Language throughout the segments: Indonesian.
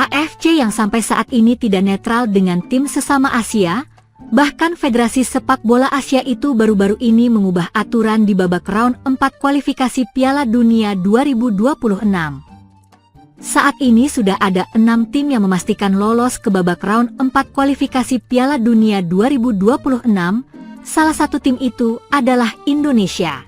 AFC yang sampai saat ini tidak netral dengan tim sesama Asia, bahkan Federasi Sepak Bola Asia itu baru-baru ini mengubah aturan di babak round 4 kualifikasi Piala Dunia 2026. Saat ini sudah ada 6 tim yang memastikan lolos ke babak round 4 kualifikasi Piala Dunia 2026, salah satu tim itu adalah Indonesia.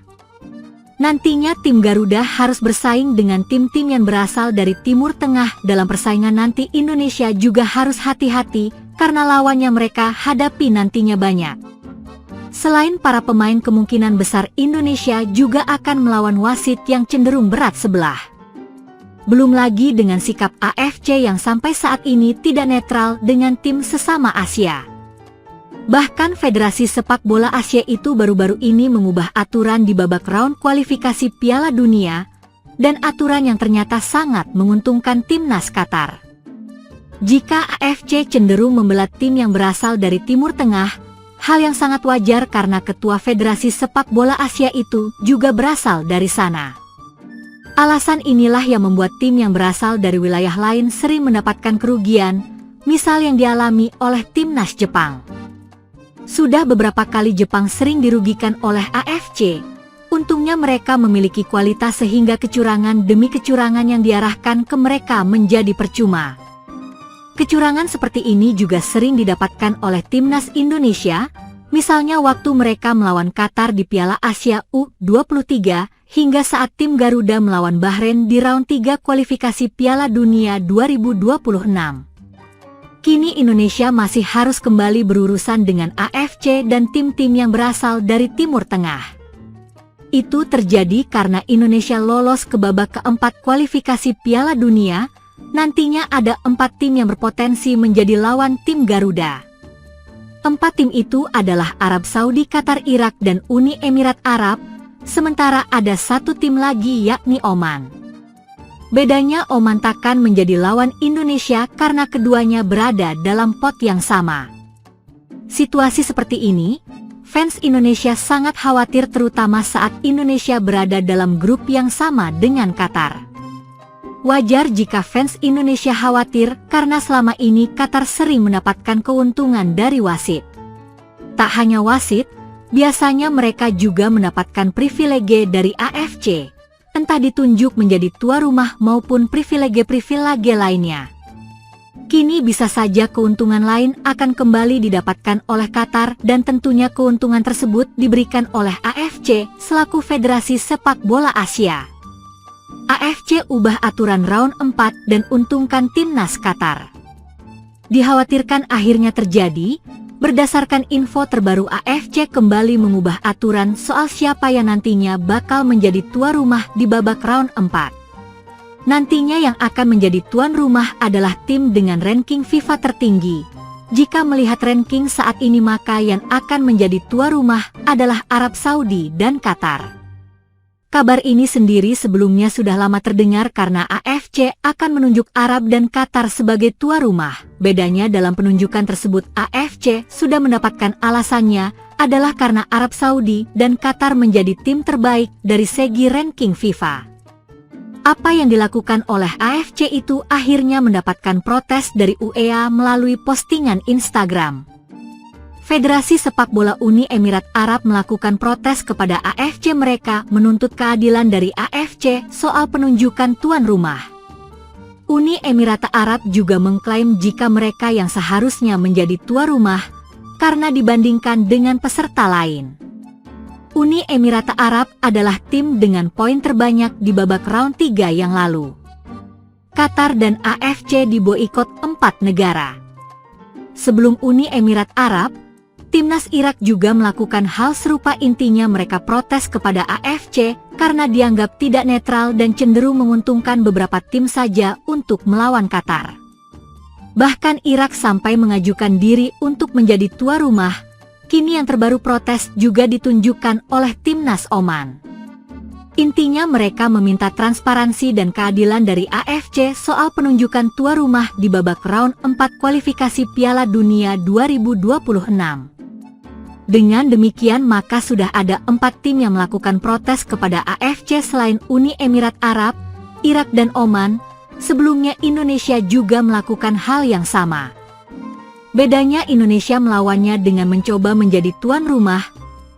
Nantinya tim Garuda harus bersaing dengan tim-tim yang berasal dari Timur Tengah. Dalam persaingan nanti Indonesia juga harus hati-hati karena lawannya mereka hadapi nantinya banyak. Selain para pemain, kemungkinan besar Indonesia juga akan melawan wasit yang cenderung berat sebelah. Belum lagi dengan sikap AFC yang sampai saat ini tidak netral dengan tim sesama Asia. Bahkan Federasi Sepak Bola Asia itu baru-baru ini mengubah aturan di babak round kualifikasi Piala Dunia, dan aturan yang ternyata sangat menguntungkan timnas Qatar. Jika AFC cenderung membela tim yang berasal dari Timur Tengah, hal yang sangat wajar karena ketua Federasi Sepak Bola Asia itu juga berasal dari sana. Alasan inilah yang membuat tim yang berasal dari wilayah lain sering mendapatkan kerugian, misal yang dialami oleh timnas Jepang. Sudah beberapa kali Jepang sering dirugikan oleh AFC. Untungnya mereka memiliki kualitas sehingga kecurangan demi kecurangan yang diarahkan ke mereka menjadi percuma. Kecurangan seperti ini juga sering didapatkan oleh timnas Indonesia, misalnya waktu mereka melawan Qatar di Piala Asia U23, hingga saat tim Garuda melawan Bahrain di round 3 kualifikasi Piala Dunia 2026. Kini Indonesia masih harus kembali berurusan dengan AFC dan tim-tim yang berasal dari Timur Tengah. Itu terjadi karena Indonesia lolos ke babak keempat kualifikasi Piala Dunia. Nantinya ada 4 tim yang berpotensi menjadi lawan tim Garuda. 4 tim itu adalah Arab Saudi, Qatar, Irak, dan Uni Emirat Arab, sementara ada 1 tim lagi yakni Oman. Bedanya Oman takkan menjadi lawan Indonesia karena keduanya berada dalam pot yang sama. Situasi seperti ini, fans Indonesia sangat khawatir terutama saat Indonesia berada dalam grup yang sama dengan Qatar. Wajar jika fans Indonesia khawatir karena selama ini Qatar sering mendapatkan keuntungan dari wasit. Tak hanya wasit, biasanya mereka juga mendapatkan privilege dari AFC. Entah ditunjuk menjadi tuan rumah maupun privilege-privilege lainnya. Kini bisa saja keuntungan lain akan kembali didapatkan oleh Qatar dan tentunya keuntungan tersebut diberikan oleh AFC selaku Federasi Sepak Bola Asia. AFC ubah aturan round 4 dan untungkan timnas Qatar. Dikhawatirkan akhirnya terjadi. Berdasarkan info terbaru, AFC kembali mengubah aturan soal siapa yang nantinya bakal menjadi tuan rumah di babak round 4. Nantinya yang akan menjadi tuan rumah adalah tim dengan ranking FIFA tertinggi. Jika melihat ranking saat ini maka yang akan menjadi tuan rumah adalah Arab Saudi dan Qatar. Kabar ini sendiri sebelumnya sudah lama terdengar karena AFC akan menunjuk Arab dan Qatar sebagai tuan rumah. Bedanya dalam penunjukan tersebut AFC sudah mendapatkan alasannya adalah karena Arab Saudi dan Qatar menjadi tim terbaik dari segi ranking FIFA. Apa yang dilakukan oleh AFC itu akhirnya mendapatkan protes dari UEFA melalui postingan Instagram. Federasi Sepak Bola Uni Emirat Arab melakukan protes kepada AFC. Mereka menuntut keadilan dari AFC soal penunjukan tuan rumah. Uni Emirat Arab juga mengklaim jika mereka yang seharusnya menjadi tuan rumah karena dibandingkan dengan peserta lain. Uni Emirat Arab adalah tim dengan poin terbanyak di babak round 3 yang lalu. Qatar dan AFC diboikot 4 negara. Sebelum Uni Emirat Arab, timnas Irak juga melakukan hal serupa. Intinya mereka protes kepada AFC karena dianggap tidak netral dan cenderung menguntungkan beberapa tim saja untuk melawan Qatar. Bahkan Irak sampai mengajukan diri untuk menjadi tuan rumah. Kini yang terbaru protes juga ditunjukkan oleh timnas Oman. Intinya mereka meminta transparansi dan keadilan dari AFC soal penunjukan tuan rumah di babak round 4 kualifikasi Piala Dunia 2026. Dengan demikian maka sudah ada 4 tim yang melakukan protes kepada AFC selain Uni Emirat Arab, Irak dan Oman. sebelumnya Indonesia juga melakukan hal yang sama. Bedanya Indonesia melawannya dengan mencoba menjadi tuan rumah,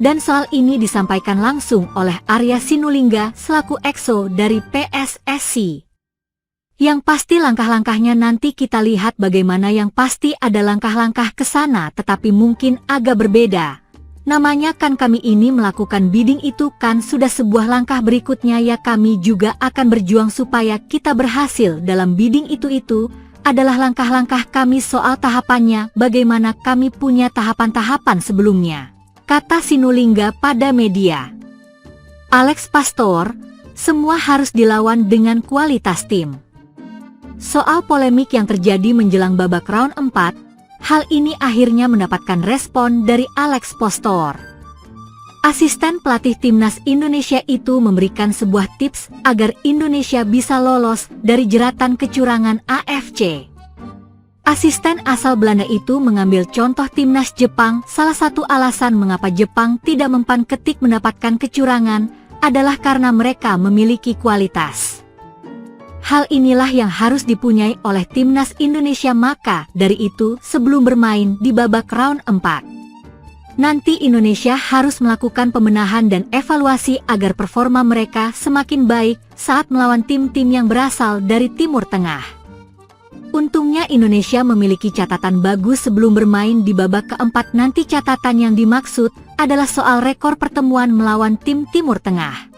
dan soal ini disampaikan langsung oleh Arya Sinulinga selaku EXO dari PSSI. Yang pasti langkah-langkahnya nanti kita lihat bagaimana, yang pasti ada langkah-langkah ke sana tetapi mungkin agak berbeda. Namanya kan kami ini melakukan bidding itu kan sudah sebuah langkah berikutnya ya, kami juga akan berjuang supaya kita berhasil dalam bidding itu adalah langkah-langkah kami. Soal tahapannya bagaimana, kami punya tahapan-tahapan sebelumnya, kata Sinulinga pada media. Alex Pastor, semua harus dilawan dengan kualitas tim. Soal polemik yang terjadi menjelang babak round 4, hal ini akhirnya mendapatkan respon dari Alex Pastor. Asisten pelatih timnas Indonesia itu memberikan sebuah tips agar Indonesia bisa lolos dari jeratan kecurangan AFC. Asisten asal Belanda itu mengambil contoh timnas Jepang. Salah satu alasan mengapa Jepang tidak mempan ketik mendapatkan kecurangan adalah karena mereka memiliki kualitas. Hal inilah yang harus dipunyai oleh timnas Indonesia, maka dari itu sebelum bermain di babak round 4, nanti Indonesia harus melakukan pembenahan dan evaluasi agar performa mereka semakin baik saat melawan tim-tim yang berasal dari Timur Tengah. Untungnya Indonesia memiliki catatan bagus sebelum bermain di babak keempat nanti. Catatan yang dimaksud adalah soal rekor pertemuan melawan tim Timur Tengah.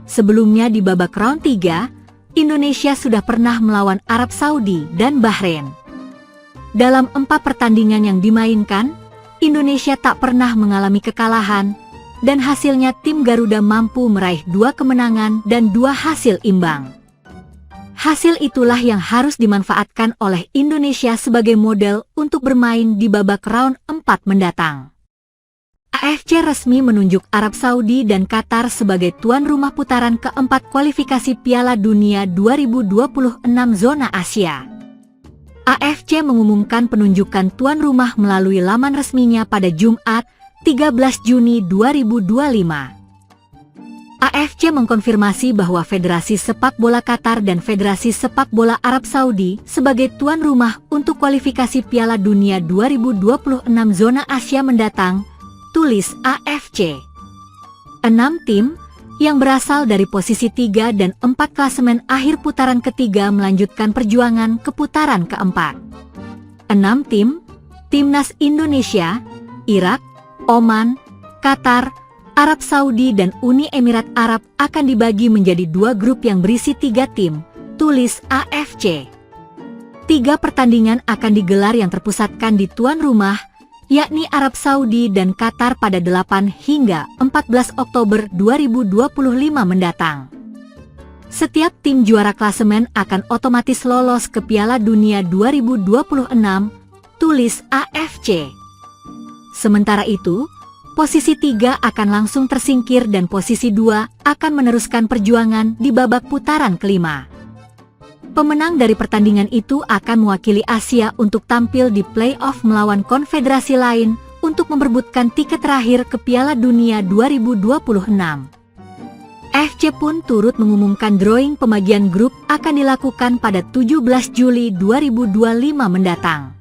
Sebelumnya di babak round 3, Indonesia sudah pernah melawan Arab Saudi dan Bahrain. Dalam 4 pertandingan yang dimainkan, Indonesia tak pernah mengalami kekalahan, dan hasilnya tim Garuda mampu meraih 2 kemenangan dan 2 hasil imbang. Hasil itulah yang harus dimanfaatkan oleh Indonesia sebagai model untuk bermain di babak round 4 mendatang. AFC resmi menunjuk Arab Saudi dan Qatar sebagai tuan rumah putaran keempat kualifikasi Piala Dunia 2026 zona Asia. AFC mengumumkan penunjukan tuan rumah melalui laman resminya pada Jumat, 13 Juni 2025. AFC mengkonfirmasi bahwa Federasi Sepak Bola Qatar dan Federasi Sepak Bola Arab Saudi sebagai tuan rumah untuk kualifikasi Piala Dunia 2026 zona Asia mendatang, tulis AFC. 6 tim yang berasal dari posisi 3 dan 4 klasemen akhir putaran ketiga melanjutkan perjuangan ke putaran keempat. 6 tim, Timnas Indonesia, Irak, Oman, Qatar, Arab Saudi dan Uni Emirat Arab akan dibagi menjadi 2 grup yang berisi 3 tim, tulis AFC. 3 pertandingan akan digelar yang terpusatkan di tuan rumah, yakni Arab Saudi dan Qatar pada 8 hingga 14 Oktober 2025 mendatang. Setiap tim juara klasemen akan otomatis lolos ke Piala Dunia 2026, tulis AFC. Sementara itu, posisi 3 akan langsung tersingkir dan posisi 2 akan meneruskan perjuangan di babak putaran kelima. Pemenang dari pertandingan itu akan mewakili Asia untuk tampil di play-off melawan konfederasi lain untuk memperebutkan tiket terakhir ke Piala Dunia 2026. FC pun turut mengumumkan drawing pembagian grup akan dilakukan pada 17 Juli 2025 mendatang.